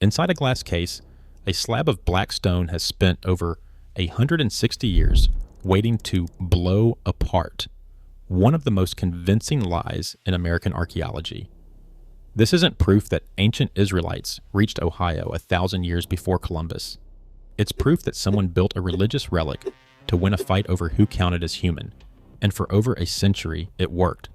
Inside a glass case, a slab of black stone has spent over 160 years waiting to blow apart. One of the most convincing lies in American archaeology. This isn't proof that ancient Israelites reached Ohio 1,000 years before Columbus. It's proof that someone built a religious relic to win a fight over who counted as human, and for over a century it worked.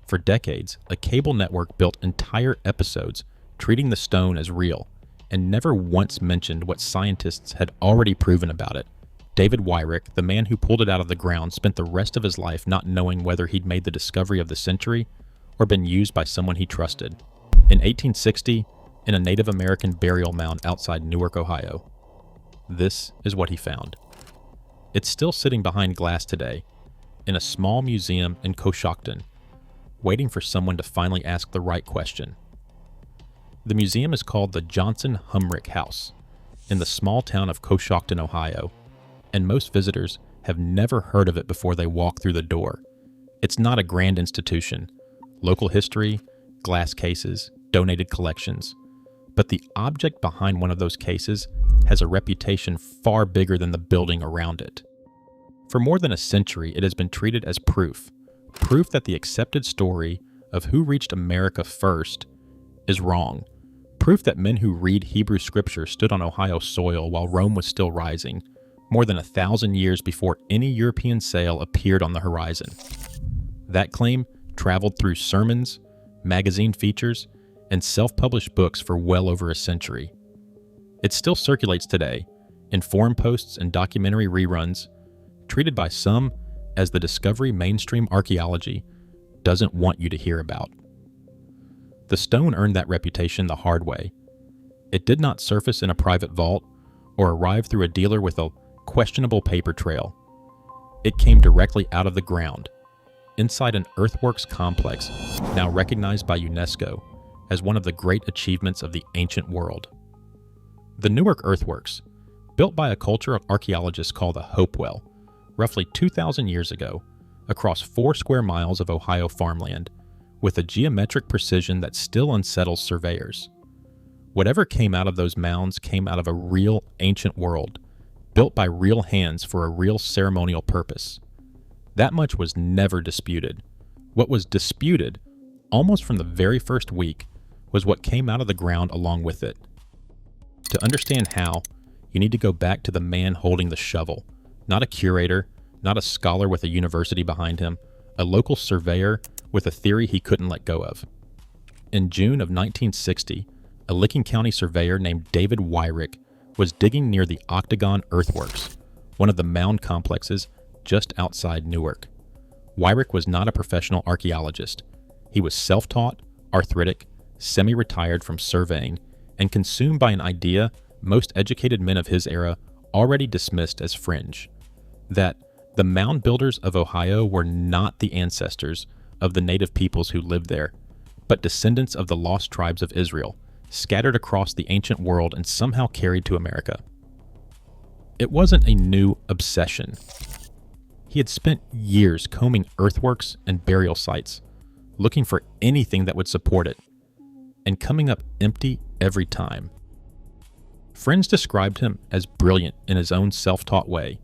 For decades, a cable network built entire episodes treating the stone as real, and never once mentioned what scientists had already proven about it. David Wyrick, the man who pulled it out of the ground, spent the rest of his life not knowing whether he'd made the discovery of the century or been used by someone he trusted. In 1860, in a Native American burial mound outside Newark, Ohio, this is what he found. It's still sitting behind glass today, in a small museum in Coshocton, waiting for someone to finally ask the right question. The museum is called the Johnson Humrick House, in the small town of Coshocton, Ohio, and most visitors have never heard of it before they walk through the door. It's not a grand institution, local history, glass cases, donated collections, but the object behind one of those cases has a reputation far bigger than the building around it. For more than a century, it has been treated as proof that the accepted story of who reached America first is wrong, proof that men who read Hebrew scripture stood on Ohio soil while Rome was still rising, more than 1,000 years before any European sail appeared on the horizon. That claim traveled through sermons, magazine features, and self-published books for well over a century. It still circulates today, in forum posts and documentary reruns, treated by some as the discovery mainstream archaeology doesn't want you to hear about. The stone earned that reputation the hard way. It did not surface in a private vault or arrive through a dealer with a questionable paper trail. It came directly out of the ground, inside an earthworks complex now recognized by UNESCO as one of the great achievements of the ancient world. The Newark earthworks, built by a cultural archaeologist called the Hopewell, roughly 2,000 years ago, across 4 square miles of Ohio farmland, with a geometric precision that still unsettles surveyors. Whatever came out of those mounds came out of a real ancient world, built by real hands for a real ceremonial purpose. That much was never disputed. What was disputed, almost from the very first week, was what came out of the ground along with it. To understand how, you need to go back to the man holding the shovel, not a curator, not a scholar with a university behind him, a local surveyor with a theory he couldn't let go of. In June of 1960, a Licking County surveyor named David Wyrick was digging near the Octagon Earthworks, one of the mound complexes just outside Newark. Wyrick was not a professional archaeologist. He was self-taught, arthritic, semi-retired from surveying, and consumed by an idea most educated men of his era already dismissed as fringe: that the mound builders of Ohio were not the ancestors of the native peoples who lived there, but descendants of the lost tribes of Israel, scattered across the ancient world and somehow carried to America. It wasn't a new obsession. He had spent years combing earthworks and burial sites, looking for anything that would support it, and coming up empty every time. Friends described him as brilliant in his own self-taught way,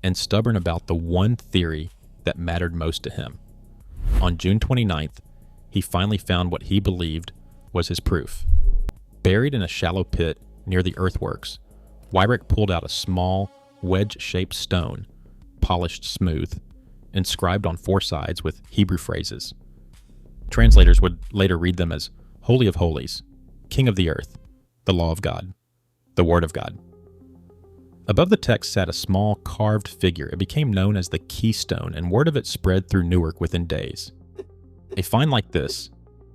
and stubborn about the one theory that mattered most to him. On June 29th, he finally found what he believed was his proof. Buried in a shallow pit near the earthworks, Wyrick pulled out a small, wedge-shaped stone, polished smooth, inscribed on 4 sides with Hebrew phrases. Translators would later read them as Holy of Holies, King of the Earth, the Law of God, the Word of God. Above the text sat a small carved figure. It became known as the Keystone, and word of it spread through Newark within days. A find like this,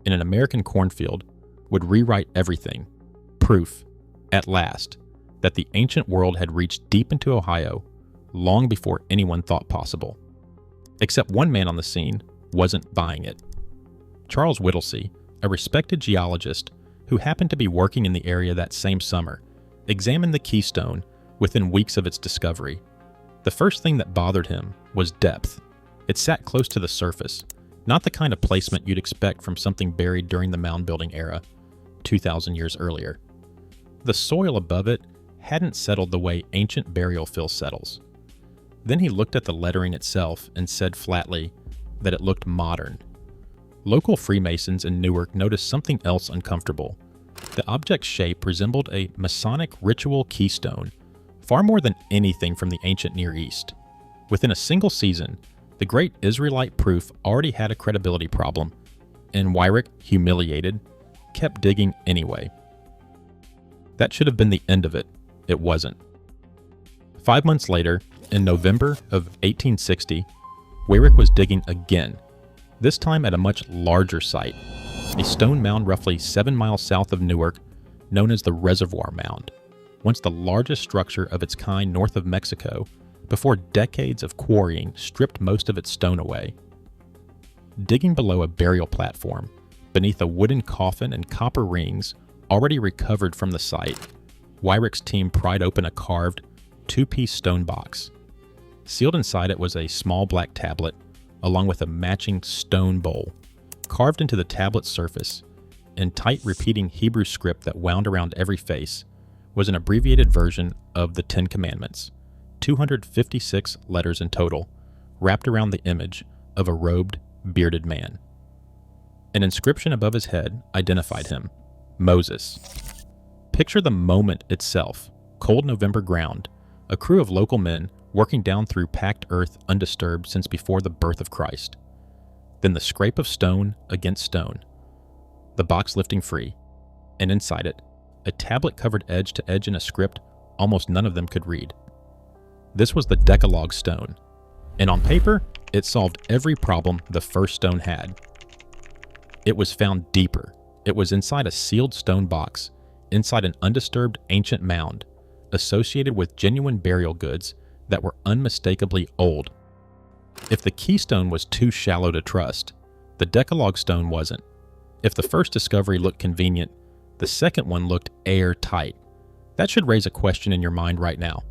in an American cornfield, would rewrite everything. Proof, at last, that the ancient world had reached deep into Ohio long before anyone thought possible. Except one man on the scene wasn't buying it. Charles Whittlesey, a respected geologist who happened to be working in the area that same summer, examined the Keystone within weeks of its discovery. The first thing that bothered him was depth. It sat close to the surface, not the kind of placement you'd expect from something buried during the mound building era, 2,000 years earlier. The soil above it hadn't settled the way ancient burial fill settles. Then he looked at the lettering itself and said flatly that it looked modern. Local Freemasons in Newark noticed something else uncomfortable. The object's shape resembled a Masonic ritual keystone, far more than anything from the ancient Near East. Within a single season, the great Israelite proof already had a credibility problem, and Weyrich, humiliated, kept digging anyway. That should have been the end of it. It wasn't. 5 months later, in November of 1860, Weyrich was digging again, this time at a much larger site, a stone mound roughly 7 miles south of Newark, known as the Reservoir Mound, once the largest structure of its kind north of Mexico, before decades of quarrying stripped most of its stone away. Digging below a burial platform, beneath a wooden coffin and copper rings already recovered from the site, Weyrich's team pried open a carved, 2-piece stone box. Sealed inside it was a small black tablet, along with a matching stone bowl. Carved into the tablet's surface, in tight repeating Hebrew script that wound around every face, was an abbreviated version of the 10 Commandments, 256 letters in total, wrapped around the image of a robed, bearded man. An inscription above his head identified him, Moses. Picture the moment itself, cold November ground, a crew of local men working down through packed earth undisturbed since before the birth of Christ. Then the scrape of stone against stone, the box lifting free, and inside it, a tablet covered edge to edge in a script almost none of them could read. This was the Decalogue stone, and on paper, it solved every problem the first stone had. It was found deeper. It was inside a sealed stone box, inside an undisturbed ancient mound, associated with genuine burial goods that were unmistakably old. If the keystone was too shallow to trust, the Decalogue stone wasn't. If the first discovery looked convenient, the second one looked airtight. That should raise a question in your mind right now.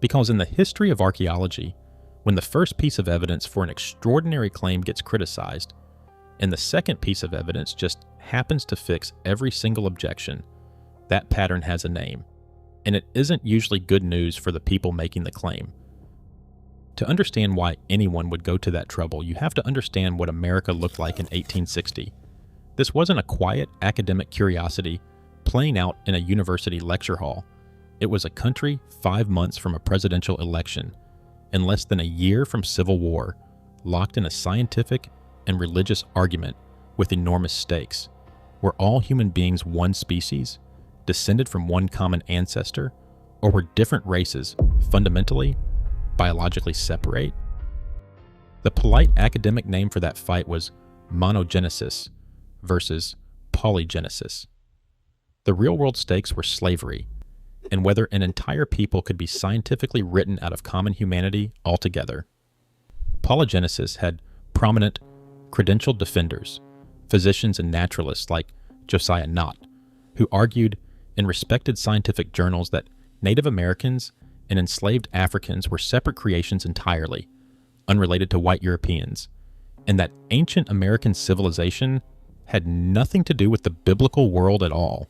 Because in the history of archaeology, when the first piece of evidence for an extraordinary claim gets criticized, and the second piece of evidence just happens to fix every single objection, that pattern has a name. And it isn't usually good news for the people making the claim. To understand why anyone would go to that trouble, you have to understand what America looked like in 1860. This wasn't a quiet academic curiosity playing out in a university lecture hall. It was a country 5 months from a presidential election, and less than a year from civil war, locked in a scientific and religious argument with enormous stakes. Were all human beings one species, descended from one common ancestor, or were different races fundamentally, biologically separate? The polite academic name for that fight was monogenesis versus polygenesis. The real-world stakes were slavery, and whether an entire people could be scientifically written out of common humanity altogether. Polygenesis had prominent, credentialed defenders, physicians and naturalists like Josiah Nott, who argued in respected scientific journals that Native Americans and enslaved Africans were separate creations entirely, unrelated to white Europeans, and that ancient American civilization had nothing to do with the biblical world at all.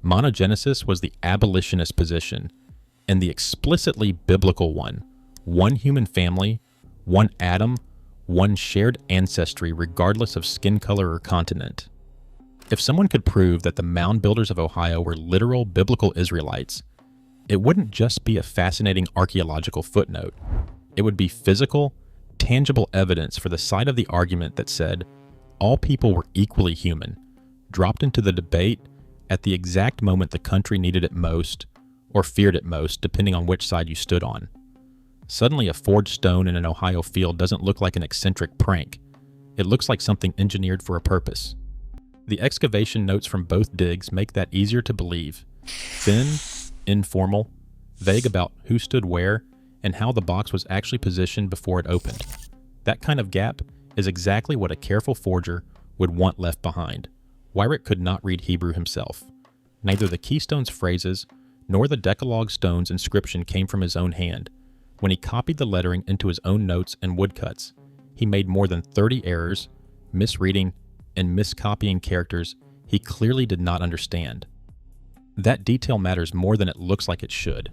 Monogenesis was the abolitionist position, and the explicitly biblical one: one human family, one Adam, one shared ancestry regardless of skin color or continent. If someone could prove that the mound builders of Ohio were literal biblical Israelites, it wouldn't just be a fascinating archaeological footnote. It would be physical, tangible evidence for the side of the argument that said all people were equally human, dropped into the debate at the exact moment the country needed it most, or feared it most, depending on which side you stood on. Suddenly, a forged stone in an Ohio field doesn't look like an eccentric prank. It looks like something engineered for a purpose. The excavation notes from both digs make that easier to believe. Thin, informal, vague about who stood where and how the box was actually positioned before it opened. That kind of gap is exactly what a careful forger would want left behind. Weyrich could not read Hebrew himself. Neither the keystone's phrases nor the Decalogue stone's inscription came from his own hand. When he copied the lettering into his own notes and woodcuts, he made more than 30 errors, misreading, and miscopying characters he clearly did not understand. That detail matters more than it looks like it should.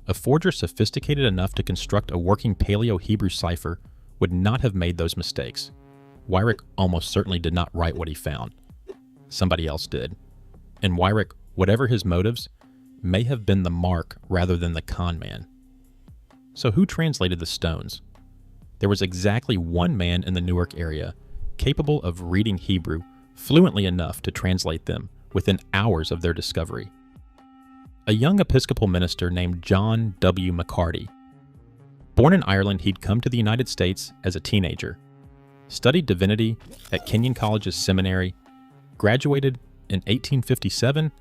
A forger sophisticated enough to construct a working Paleo-Hebrew cipher would not have made those mistakes. Weyrich almost certainly did not write what he found. Somebody else did. And Weyrich, whatever his motives, may have been the mark rather than the con man. So who translated the stones? There was exactly one man in the Newark area capable of reading Hebrew fluently enough to translate them within hours of their discovery. A young Episcopal minister named John W. McCarty. Born in Ireland, he'd come to the United States as a teenager, studied divinity at Kenyon College's seminary, graduated in 1857,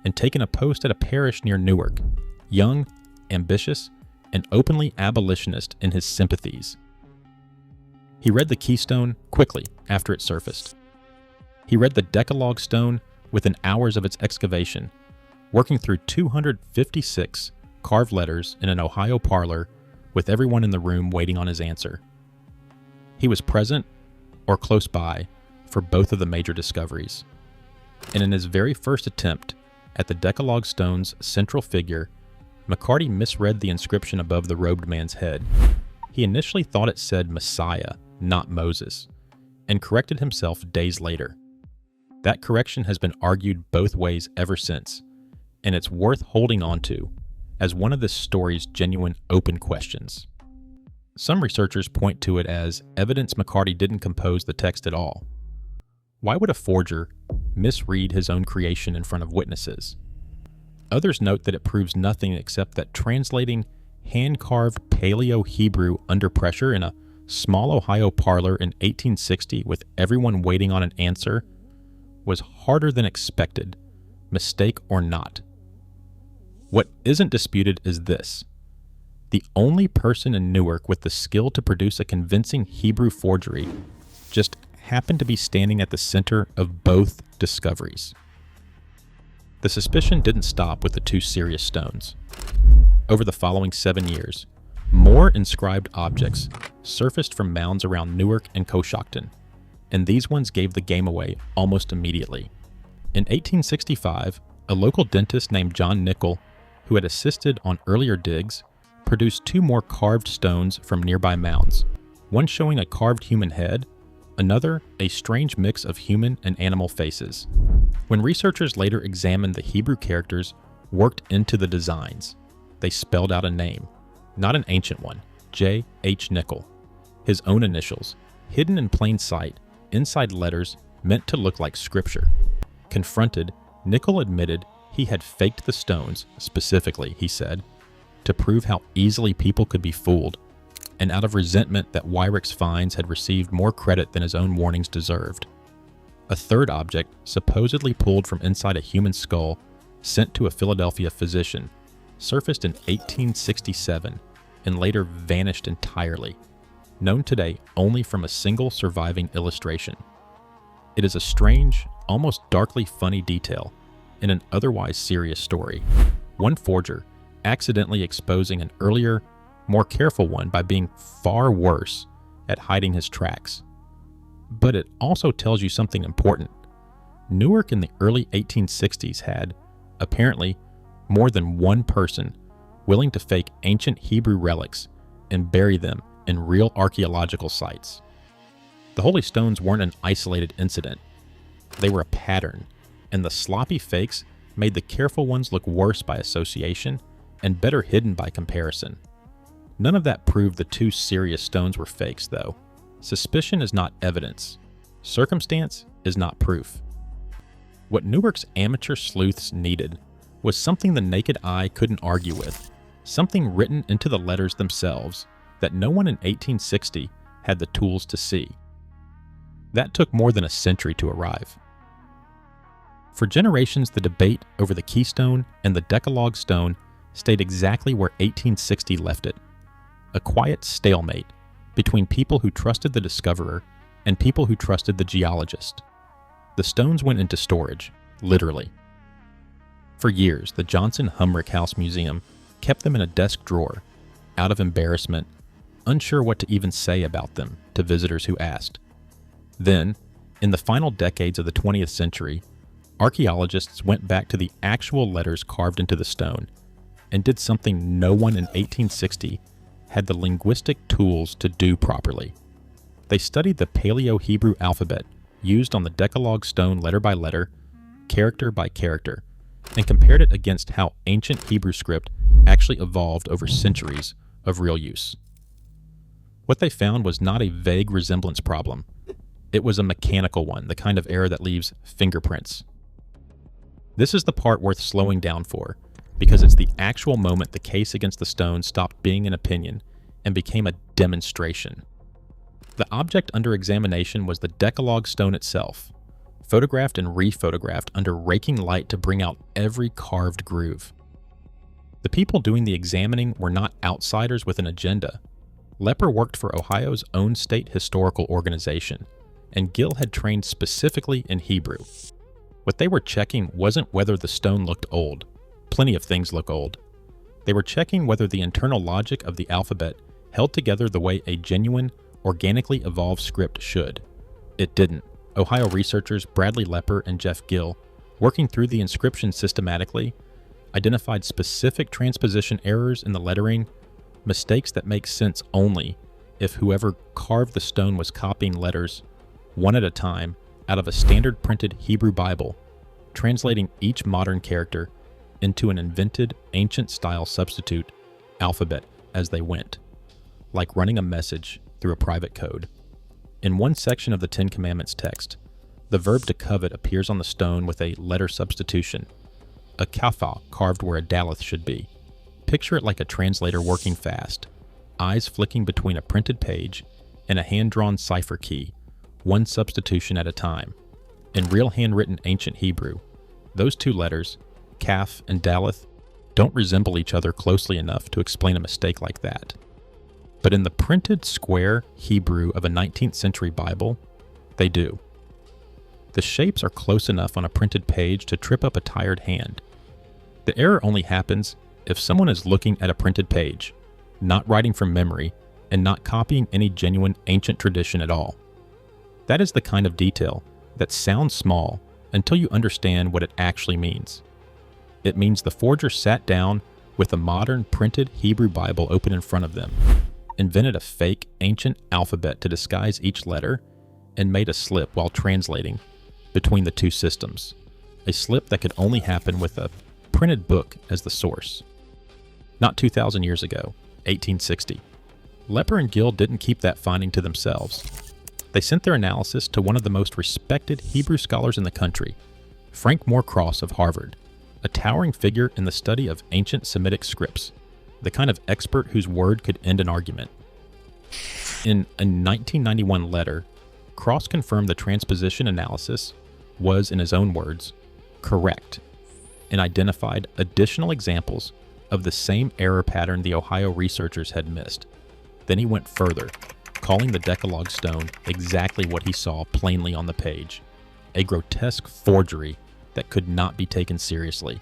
and taken a post at a parish near Newark, young, ambitious, and openly abolitionist in his sympathies. He read the Keystone quickly after it surfaced. He read the Decalogue stone within hours of its excavation, working through 256 carved letters in an Ohio parlor with everyone in the room waiting on his answer. He was present or close by for both of the major discoveries. And in his very first attempt at the Decalogue stone's central figure, McCarty misread the inscription above the robed man's head. He initially thought it said Messiah, not Moses, and corrected himself days later. That correction has been argued both ways ever since, and it's worth holding on to as one of this story's genuine open questions. Some researchers point to it as evidence McCarty didn't compose the text at all. Why would a forger misread his own creation in front of witnesses? Others note that it proves nothing except that translating hand-carved Paleo-Hebrew under pressure in a small Ohio parlor in 1860 with everyone waiting on an answer was harder than expected, mistake or not. What isn't disputed is this: the only person in Newark with the skill to produce a convincing Hebrew forgery just happened to be standing at the center of both discoveries. The suspicion didn't stop with the two serious stones. Over the following 7 years, more inscribed objects surfaced from mounds around Newark and Coshocton, and these ones gave the game away almost immediately. In 1865, a local dentist named John Nickel, who had assisted on earlier digs, produced two more carved stones from nearby mounds, one showing a carved human head, another a strange mix of human and animal faces. When researchers later examined the Hebrew characters worked into the designs, they spelled out a name, not an ancient one, J. H. Nickel, his own initials, hidden in plain sight, inside letters meant to look like scripture. Confronted, Nickel admitted he had faked the stones, specifically, he said, to prove how easily people could be fooled, and out of resentment that Weyrich's finds had received more credit than his own warnings deserved. A third object, supposedly pulled from inside a human skull, sent to a Philadelphia physician, surfaced in 1867 and later vanished entirely, known today only from a single surviving illustration. It is a strange, almost darkly funny detail in an otherwise serious story. One forger accidentally exposing an earlier, more careful one by being far worse at hiding his tracks. But it also tells you something important. Newark in the early 1860s had, apparently, more than one person willing to fake ancient Hebrew relics and bury them in real archaeological sites. The Holy Stones weren't an isolated incident. They were a pattern, and the sloppy fakes made the careful ones look worse by association and better hidden by comparison. None of that proved the two serious stones were fakes, though. Suspicion is not evidence. Circumstance is not proof. What Newark's amateur sleuths needed was something the naked eye couldn't argue with, something written into the letters themselves that no one in 1860 had the tools to see. That took more than a century to arrive. For generations, the debate over the Keystone and the Decalogue stone stayed exactly where 1860 left it, a quiet stalemate between people who trusted the discoverer and people who trusted the geologist. The stones went into storage, literally. For years, the Johnson Humrick House Museum kept them in a desk drawer, out of embarrassment, unsure what to even say about them to visitors who asked. Then, in the final decades of the 20th century, archaeologists went back to the actual letters carved into the stone and did something no one in 1860 had the linguistic tools to do properly. They studied the Paleo-Hebrew alphabet used on the decalogue stone letter by letter, character by character, and compared it against how ancient Hebrew script actually evolved over centuries of real use. What they found was not a vague resemblance problem. It was a mechanical one, the kind of error that leaves fingerprints. This is the part worth slowing down for, because it's the actual moment the case against the stone stopped being an opinion and became a demonstration. The object under examination was the decalogue stone itself, photographed and rephotographed under raking light to bring out every carved groove. The people doing the examining were not outsiders with an agenda. Lepper worked for Ohio's own state historical organization, and Gill had trained specifically in Hebrew. What they were checking wasn't whether the stone looked old. Plenty of things look old. They were checking whether the internal logic of the alphabet held together the way a genuine, organically evolved script should. It didn't. Ohio researchers Bradley Lepper and Jeff Gill, working through the inscription systematically, identified specific transposition errors in the lettering, mistakes that make sense only if whoever carved the stone was copying letters one at a time out of a standard printed Hebrew Bible, translating each modern character into an invented ancient-style substitute alphabet as they went, like running a message through a private code. In one section of the Ten Commandments text, the verb to covet appears on the stone with a letter substitution, a kapha carved where a daleth should be. Picture it like a translator working fast, eyes flicking between a printed page and a hand-drawn cipher key, one substitution at a time. In real handwritten ancient Hebrew, those two letters, kaf and daleth, don't resemble each other closely enough to explain a mistake like that. But in the printed square Hebrew of a 19th century Bible, they do. The shapes are close enough on a printed page to trip up a tired hand. The error only happens if someone is looking at a printed page, not writing from memory, and not copying any genuine ancient tradition at all. That is the kind of detail that sounds small until you understand what it actually means. It means the forger sat down with a modern printed Hebrew Bible open in front of them, invented a fake ancient alphabet to disguise each letter, and made a slip while translating between the two systems, a slip that could only happen with a printed book as the source. Not 2,000 years ago, 1860. Lepper and Gill didn't keep that finding to themselves. They sent their analysis to one of the most respected Hebrew scholars in the country, Frank Moore-Cross of Harvard, a towering figure in the study of ancient Semitic scripts, the kind of expert whose word could end an argument. In a 1991 letter, Cross confirmed the transposition analysis was, in his own words, correct, and identified additional examples of the same error pattern the Ohio researchers had missed. Then he went further, calling the decalogue stone exactly what he saw plainly on the page, a grotesque forgery that could not be taken seriously.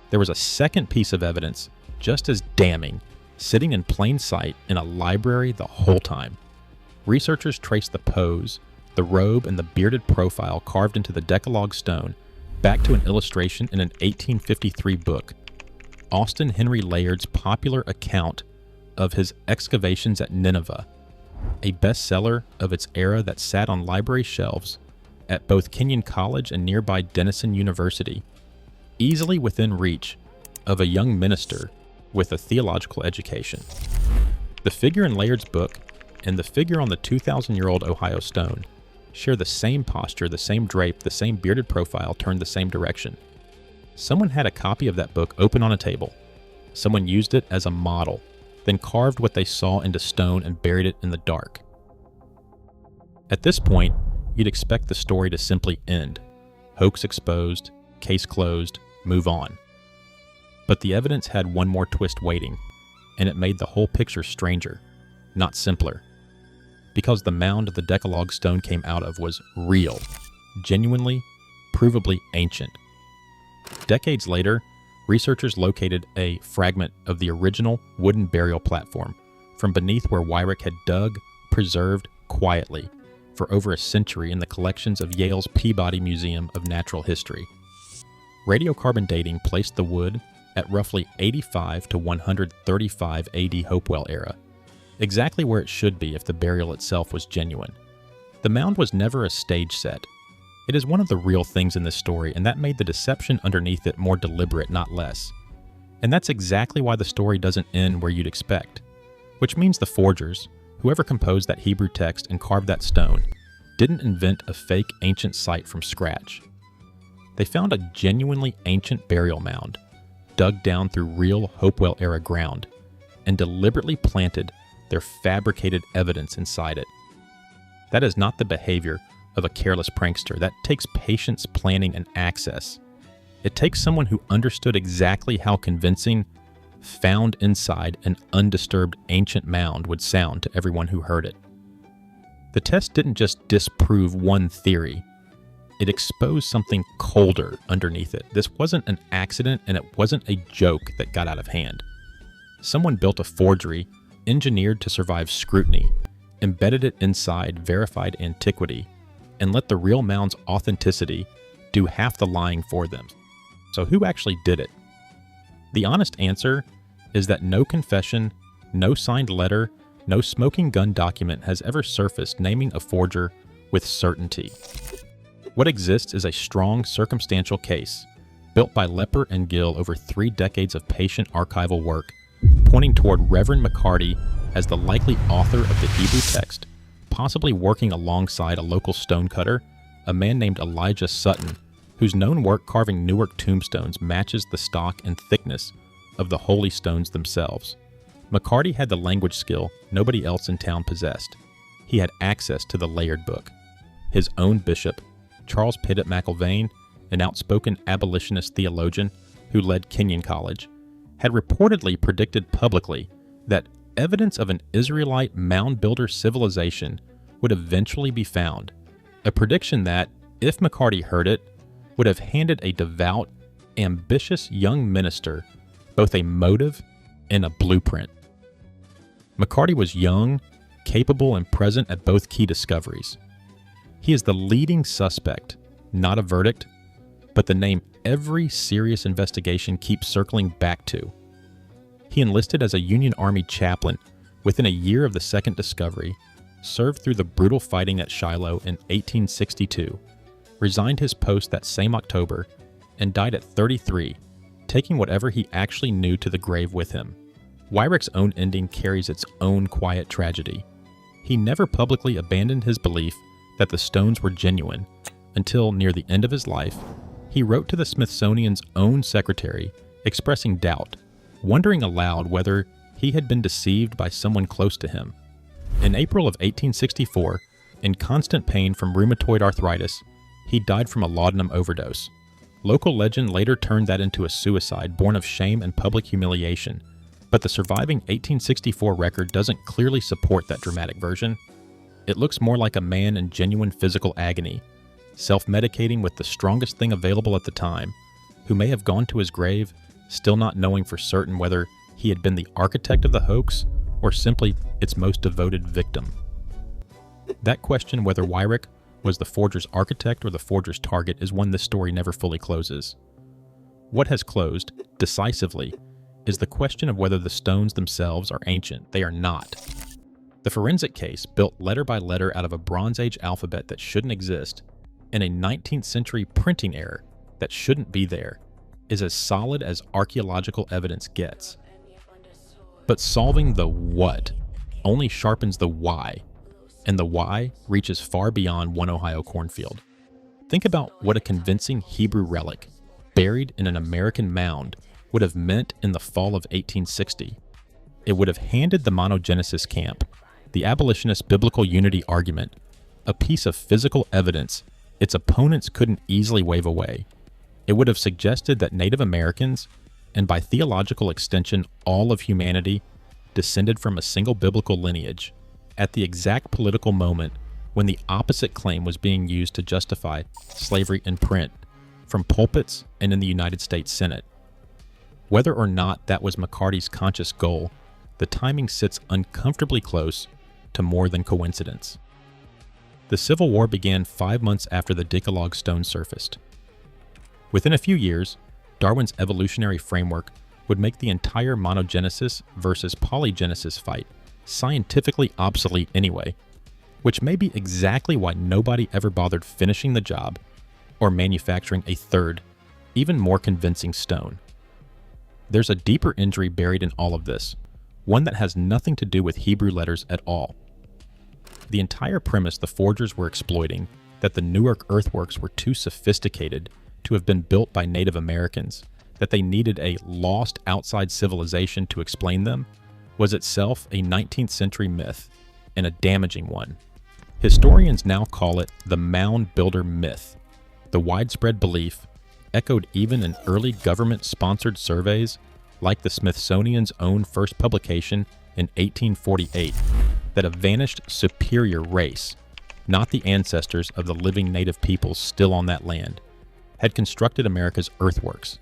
There was a second piece of evidence just as damning, sitting in plain sight in a library the whole time. Researchers traced the pose, the robe, and the bearded profile carved into the decalogue stone back to an illustration in an 1853 book, Austin Henry Layard's popular account of his excavations at Nineveh, a bestseller of its era that sat on library shelves at both Kenyon College and nearby Denison University, easily within reach of a young minister with a theological education. The figure in Layard's book and the figure on the 2,000-year-old Ohio stone share the same posture, the same drape, the same bearded profile turned the same direction. Someone had a copy of that book open on a table. Someone used it as a model, then carved what they saw into stone and buried it in the dark. At this point, you'd expect the story to simply end. Hoax exposed, case closed, move on. But the evidence had one more twist waiting, and it made the whole picture stranger, not simpler. Because the mound the decalogue stone came out of was real, genuinely, provably ancient. Decades later, researchers located a fragment of the original wooden burial platform from beneath where Wyrick had dug, preserved quietly for over a century in the collections of Yale's Peabody Museum of Natural History. Radiocarbon dating placed the wood at roughly 85 to 135 AD Hopewell era, exactly where it should be if the burial itself was genuine. The mound was never a stage set. It is one of the real things in this story, and that made the deception underneath it more deliberate, not less. And that's exactly why the story doesn't end where you'd expect. Which means the forgers, whoever composed that Hebrew text and carved that stone, didn't invent a fake ancient site from scratch. They found a genuinely ancient burial mound, dug down through real Hopewell-era ground, and deliberately planted their fabricated evidence inside it. That is not the behavior of a careless prankster. That takes patience, planning, and access. It takes someone who understood exactly how convincing found inside an undisturbed ancient mound would sound to everyone who heard it. The test didn't just disprove one theory. It exposed something colder underneath it. This wasn't an accident, and it wasn't a joke that got out of hand. Someone built a forgery engineered to survive scrutiny, embedded it inside verified antiquity, and let the real mound's authenticity do half the lying for them. So who actually did it? The honest answer is that no confession, no signed letter, no smoking gun document has ever surfaced naming a forger with certainty. What exists is a strong circumstantial case, built by Lepper and Gill over 3 decades of patient archival work, pointing toward Reverend McCarty as the likely author of the Hebrew text, possibly working alongside a local stonecutter, a man named Elijah Sutton, whose known work carving Newark tombstones matches the stock and thickness of the holy stones themselves. McCarty had the language skill nobody else in town possessed. He had access to the layered book. His own bishop, Charles Pettit McIlvaine, an outspoken abolitionist theologian who led Kenyon College, had reportedly predicted publicly that evidence of an Israelite mound builder civilization would eventually be found, a prediction that, if McCarty heard it, would have handed a devout, ambitious young minister both a motive and a blueprint. McCarty was young, capable, and present at both key discoveries. He is the leading suspect, not a verdict, but the name every serious investigation keeps circling back to. He enlisted as a Union Army chaplain within a year of the second discovery, served through the brutal fighting at Shiloh in 1862, resigned his post that same October, and died at 33, taking whatever he actually knew to the grave with him. Wyrick's own ending carries its own quiet tragedy. He never publicly abandoned his belief that the stones were genuine until, near the end of his life, he wrote to the Smithsonian's own secretary expressing doubt, wondering aloud whether he had been deceived by someone close to him. In April of 1864, in constant pain from rheumatoid arthritis, he died from a laudanum overdose. Local legend later turned that into a suicide born of shame and public humiliation, but the surviving 1864 record doesn't clearly support that dramatic version. It looks more like a man in genuine physical agony, self-medicating with the strongest thing available at the time, who may have gone to his grave still not knowing for certain whether he had been the architect of the hoax or simply its most devoted victim. That question, whether Wyrick was the forger's architect or the forger's target, is one this story never fully closes. What has closed, decisively, is the question of whether the stones themselves are ancient. They are not. The forensic case, built letter by letter out of a Bronze Age alphabet that shouldn't exist, and a 19th century printing error that shouldn't be there, is as solid as archaeological evidence gets. But solving the what only sharpens the why, and the why reaches far beyond one Ohio cornfield. Think about what a convincing Hebrew relic, buried in an American mound, would have meant in the fall of 1860. It would have handed the monogenesis camp, the abolitionist biblical unity argument, a piece of physical evidence its opponents couldn't easily wave away. It would have suggested that Native Americans, and by theological extension all of humanity, descended from a single biblical lineage, at the exact political moment when the opposite claim was being used to justify slavery in print, from pulpits and in the United States Senate. Whether or not that was McCarty's conscious goal, the timing sits uncomfortably close to more than coincidence. The Civil War began 5 months after the decalogue stone surfaced. Within a few years, Darwin's evolutionary framework would make the entire monogenesis versus polygenesis fight scientifically obsolete anyway, which may be exactly why nobody ever bothered finishing the job or manufacturing a third, even more convincing stone. There's a deeper injury buried in all of this, one that has nothing to do with Hebrew letters at all. The entire premise the forgers were exploiting, that the Newark earthworks were too sophisticated to have been built by Native Americans, that they needed a lost outside civilization to explain them, was itself a 19th century myth, and a damaging one. Historians now call it the mound builder myth, the widespread belief, echoed even in early government-sponsored surveys, like the Smithsonian's own first publication in 1848, that a vanished superior race, not the ancestors of the living native peoples still on that land, had constructed America's earthworks.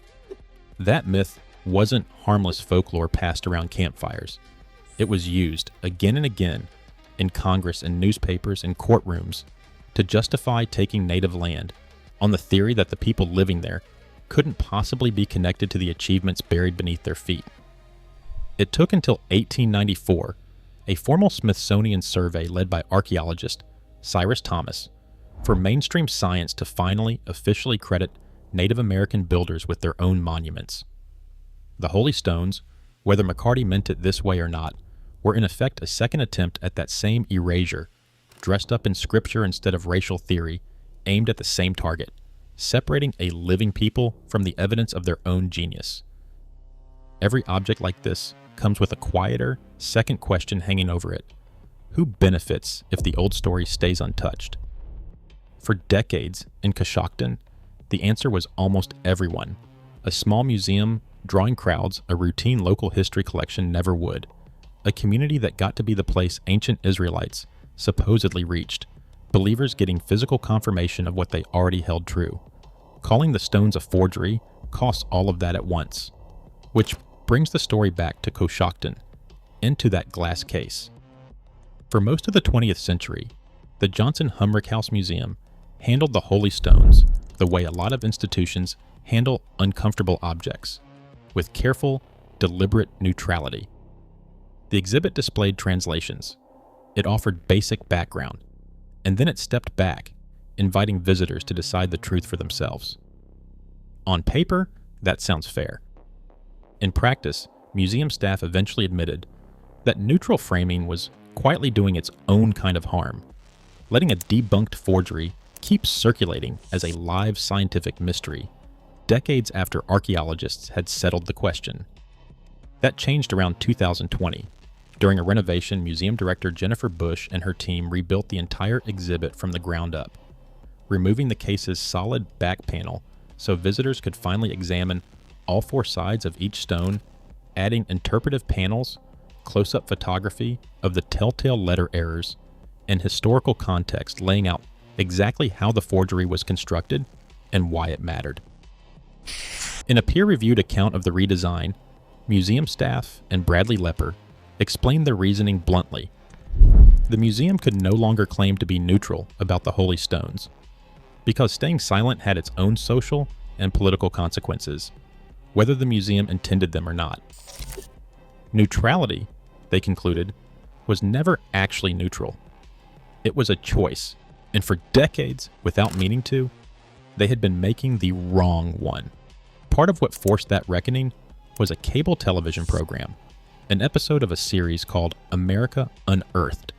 That myth wasn't harmless folklore passed around campfires. It was used again and again in Congress and newspapers and courtrooms to justify taking native land on the theory that the people living there couldn't possibly be connected to the achievements buried beneath their feet. It took until 1894, a formal Smithsonian survey led by archaeologist Cyrus Thomas, for mainstream science to finally officially credit Native American builders with their own monuments. The Holy Stones, whether McCarty meant it this way or not, were in effect a second attempt at that same erasure, dressed up in scripture instead of racial theory, aimed at the same target, separating a living people from the evidence of their own genius. Every object like this comes with a quieter, second question hanging over it. Who benefits if the old story stays untouched? For decades in Coshocton, the answer was almost everyone. A small museum drawing crowds a routine local history collection never would. A community that got to be the place ancient Israelites supposedly reached, believers getting physical confirmation of what they already held true. Calling the stones a forgery costs all of that at once, which brings the story back to Coshocton, into that glass case. For most of the 20th century, the Johnson Humrick House Museum handled the Holy Stones the way a lot of institutions handle uncomfortable objects, with careful, deliberate neutrality. The exhibit displayed translations. It offered basic background, and then it stepped back, inviting visitors to decide the truth for themselves. On paper, that sounds fair. In practice, museum staff eventually admitted that neutral framing was quietly doing its own kind of harm, letting a debunked forgery keep circulating as a live scientific mystery, decades after archaeologists had settled the question. That changed around 2020. During a renovation, museum director Jennifer Bush and her team rebuilt the entire exhibit from the ground up, removing the case's solid back panel so visitors could finally examine all four sides of each stone, adding interpretive panels, close-up photography of the telltale letter errors, and historical context laying out exactly how the forgery was constructed and why it mattered. In a peer-reviewed account of the redesign, museum staff and Bradley Lepper explained their reasoning bluntly. The museum could no longer claim to be neutral about the Holy Stones, because staying silent had its own social and political consequences, whether the museum intended them or not. Neutrality, they concluded, was never actually neutral. It was a choice, and for decades, without meaning to, they had been making the wrong one. Part of what forced that reckoning was a cable television program, an episode of a series called America Unearthed,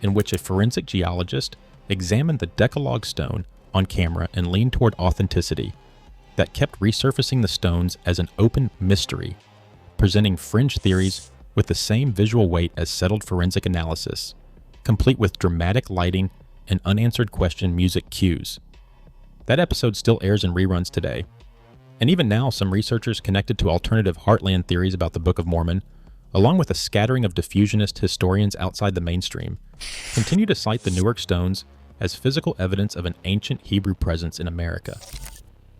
in which a forensic geologist examined the decalogue stone on camera and leaned toward authenticity, that kept resurfacing the stones as an open mystery, presenting fringe theories with the same visual weight as settled forensic analysis, complete with dramatic lighting and unanswered question music cues. That episode still airs in reruns today, and even now some researchers connected to alternative heartland theories about the Book of Mormon, along with a scattering of diffusionist historians outside the mainstream, continue to cite the Newark stones as physical evidence of an ancient Hebrew presence in America.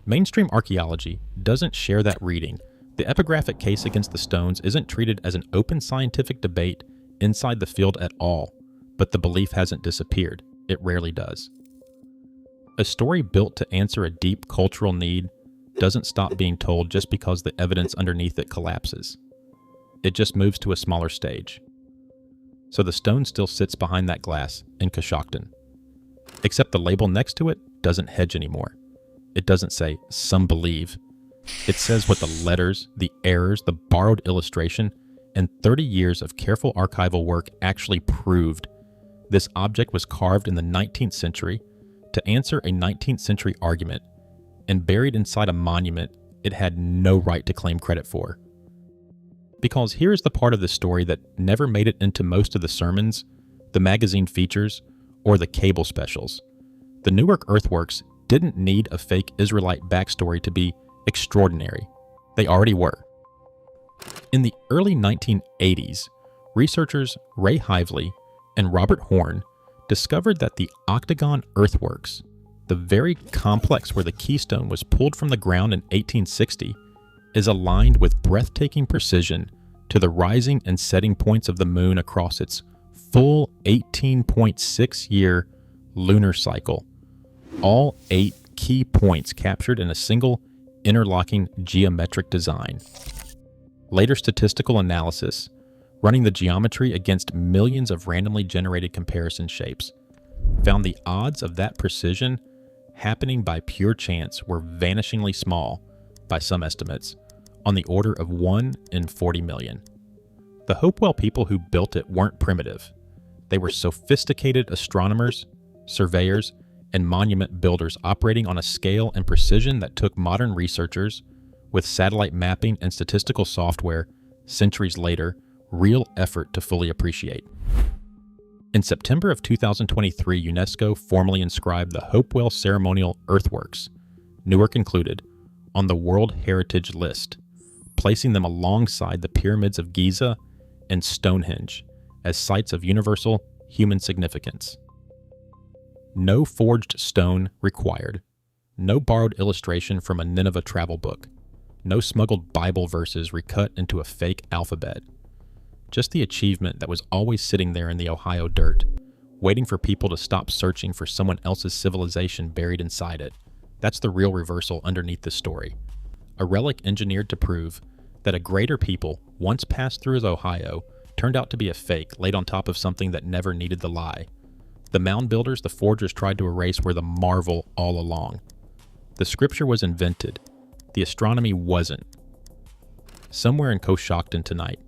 Mainstream archaeology doesn't share that reading. The epigraphic case against the stones isn't treated as an open scientific debate inside the field at all, but the belief hasn't disappeared. it rarely does. A story built to answer a deep cultural need doesn't stop being told just because the evidence underneath it collapses. It just moves to a smaller stage. So the stone still sits behind that glass in Coshocton. Except the label next to it doesn't hedge anymore. It doesn't say, "Some believe." It says what the letters, the errors, the borrowed illustration, and 30 years of careful archival work actually proved. This object was carved in the 19th century to answer a 19th century argument, and buried inside a monument it had no right to claim credit for. Because here's the part of the story that never made it into most of the sermons, the magazine features, or the cable specials. The Newark earthworks didn't need a fake Israelite backstory to be extraordinary. They already were. In the early 1980s, researchers Ray Hively and Robert Horn discovered that the octagon earthworks, the very complex where the keystone was pulled from the ground in 1860, is aligned with breathtaking precision to the rising and setting points of the moon across its full 18.6-year lunar cycle. All 8 key points captured in a single interlocking geometric design. Later statistical analysis, running the geometry against millions of randomly generated comparison shapes, found the odds of that precision happening by pure chance were vanishingly small, by some estimates, on the order of 1 in 40 million. The Hopewell people who built it weren't primitive. They were sophisticated astronomers, surveyors, and monument builders operating on a scale and precision that took modern researchers, with satellite mapping and statistical software centuries later, real effort to fully appreciate. In September of 2023, UNESCO formally inscribed the Hopewell ceremonial earthworks, Newark included, on the World Heritage List, placing them alongside the pyramids of Giza and Stonehenge as sites of universal human significance. No forged stone required, no borrowed illustration from a Nineveh travel book, no smuggled Bible verses recut into a fake alphabet. Just the achievement that was always sitting there in the Ohio dirt, waiting for people to stop searching for someone else's civilization buried inside it. That's the real reversal underneath the story. A relic engineered to prove that a greater people, once passed through as Ohio, turned out to be a fake laid on top of something that never needed the lie. The mound builders the forgers tried to erase were the marvel all along. The scripture was invented. The astronomy wasn't. Somewhere in Coshocton tonight,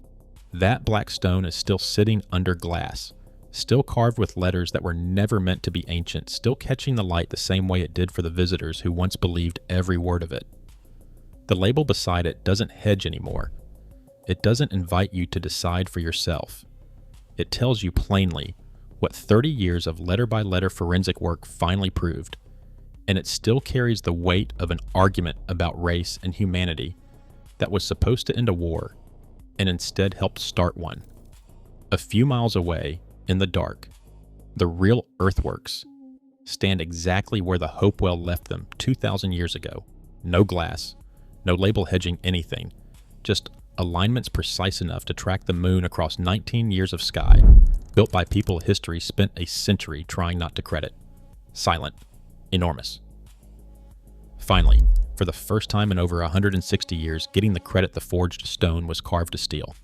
that black stone is still sitting under glass, still carved with letters that were never meant to be ancient, still catching the light the same way it did for the visitors who once believed every word of it. The label beside it doesn't hedge anymore. It doesn't invite you to decide for yourself. It tells you plainly what 30 years of letter-by-letter forensic work finally proved, and it still carries the weight of an argument about race and humanity that was supposed to end a war and instead helped start one. A few miles away, in the dark, the real earthworks stand exactly where the Hopewell left them 2,000 years ago. No glass, no label hedging anything, just alignments precise enough to track the moon across 19 years of sky, built by people history spent a century trying not to credit. Silent. Enormous. Finally, for the first time in over 160 years, getting the credit the forged stone was carved to steel.